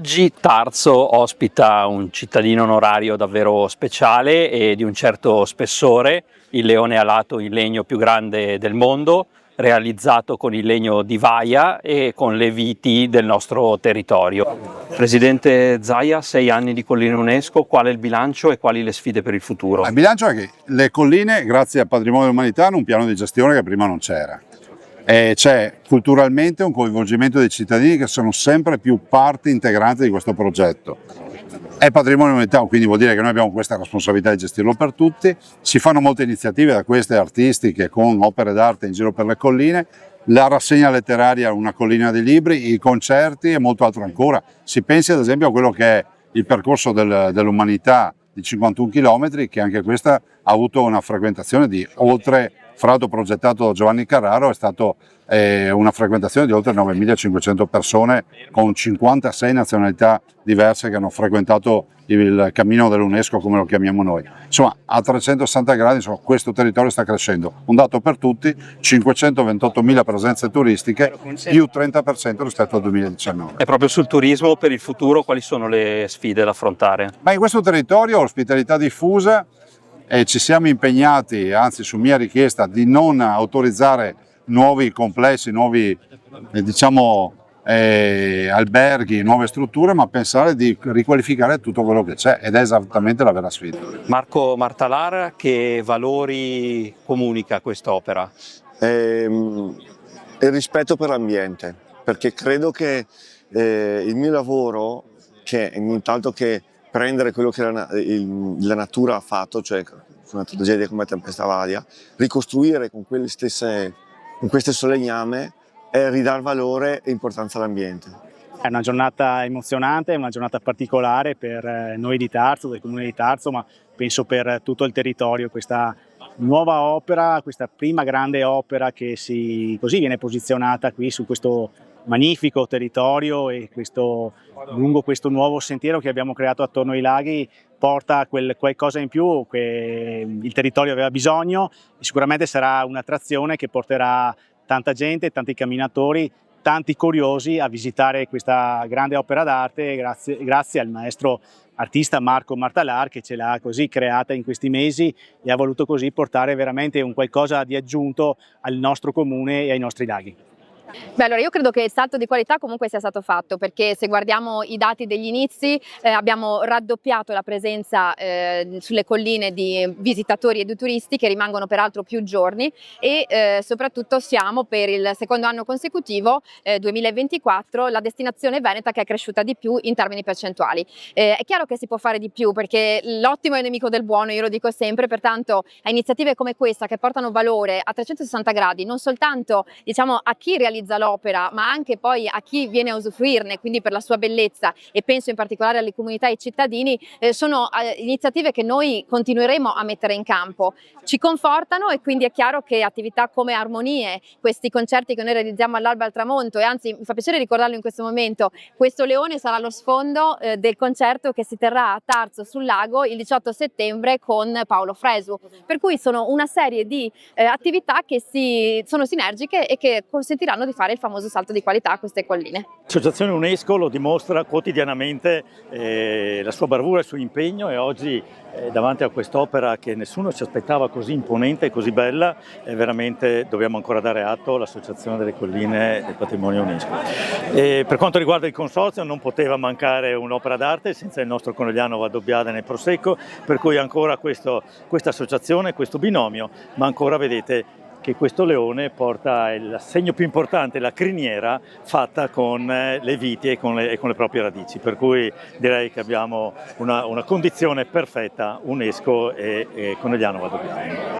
Oggi Tarso ospita un cittadino onorario davvero speciale e di un certo spessore, il leone alato in legno più grande del mondo, realizzato con il legno di Vaia e con le viti del nostro territorio. Presidente Zaia, 6 anni di colline UNESCO, qual è il bilancio e quali le sfide per il futuro? Il bilancio è che le colline, grazie al patrimonio dell'umanità, hanno un piano di gestione che prima non c'era. C'è culturalmente un coinvolgimento dei cittadini che sono sempre più parte integrante di questo progetto. È patrimonio dell'umanità, quindi vuol dire che noi abbiamo questa responsabilità di gestirlo per tutti. Si fanno molte iniziative, da queste artistiche con opere d'arte in giro per le colline, la rassegna letteraria Una collina di libri, i concerti e molto altro ancora. Si pensi ad esempio a quello che è il percorso dell'umanità di 51 km, che anche questa ha avuto una frequentazione di oltre, fra l'altro progettato da Giovanni Carraro, è stato una frequentazione di oltre 9.500 persone con 56 nazionalità diverse che hanno frequentato il cammino dell'UNESCO, come lo chiamiamo noi. Insomma, a 360 gradi insomma, questo territorio sta crescendo. Un dato per tutti, 528.000 presenze turistiche, più 30% rispetto al 2019. E proprio sul turismo per il futuro quali sono le sfide da affrontare? Ma in questo territorio ospitalità diffusa, ci siamo impegnati, anzi su mia richiesta, di non autorizzare nuovi complessi, nuovi alberghi, nuove strutture, ma pensare di riqualificare tutto quello che c'è, ed è esattamente la vera sfida. Marco Martalar, che valori comunica quest'opera? Il rispetto per l'ambiente, perché credo che il mio lavoro, che è nient'altro che prendere quello che la natura ha fatto, cioè su una tragedia come Tempesta Varia, ricostruire con queste solegname e ridare valore e importanza all'ambiente. È una giornata emozionante, è una giornata particolare per noi di Tarso, del comune di Tarso, ma penso per tutto il territorio. Questa nuova opera, questa prima grande opera che così viene posizionata qui su questo magnifico territorio e lungo questo nuovo sentiero che abbiamo creato attorno ai laghi, porta qualcosa in più che il territorio aveva bisogno e sicuramente sarà un'attrazione che porterà tanta gente, tanti camminatori, tanti curiosi a visitare questa grande opera d'arte grazie al maestro artista Marco Martalar, che ce l'ha così creata in questi mesi e ha voluto così portare veramente un qualcosa di aggiunto al nostro comune e ai nostri laghi. Beh, allora io credo che il salto di qualità comunque sia stato fatto, perché se guardiamo i dati degli inizi abbiamo raddoppiato la presenza sulle colline di visitatori e di turisti, che rimangono peraltro più giorni, e soprattutto siamo per il secondo anno consecutivo, 2024, la destinazione veneta che è cresciuta di più in termini percentuali. È chiaro che si può fare di più, perché l'ottimo è nemico del buono, io lo dico sempre, pertanto a iniziative come questa che portano valore a 360 gradi non soltanto a chi realizza l'opera, ma anche poi a chi viene a usufruirne, quindi per la sua bellezza, e penso in particolare alle comunità e ai cittadini, sono iniziative che noi continueremo a mettere in campo. Ci confortano, e quindi è chiaro che attività come Armonie, questi concerti che noi realizziamo all'alba e al tramonto, e anzi mi fa piacere ricordarlo in questo momento, questo leone sarà lo sfondo del concerto che si terrà a Tarso sul Lago il 18 settembre con Paolo Fresu, per cui sono una serie di attività che sono sinergiche e che consentiranno di fare il famoso salto di qualità a queste colline. L'associazione UNESCO lo dimostra quotidianamente, la sua bravura e il suo impegno, e oggi davanti a quest'opera che nessuno ci aspettava così imponente e così bella, veramente dobbiamo ancora dare atto all'Associazione delle Colline del Patrimonio UNESCO. Per quanto riguarda il consorzio, non poteva mancare un'opera d'arte senza il nostro Conegliano Valdobbiadene nel Prosecco, per cui ancora questa associazione, questo binomio, ma ancora vedete che questo leone porta il segno più importante, la criniera fatta con le viti e con le proprie radici, per cui direi che abbiamo una condizione perfetta UNESCO e Conegliano Valdobbiadene.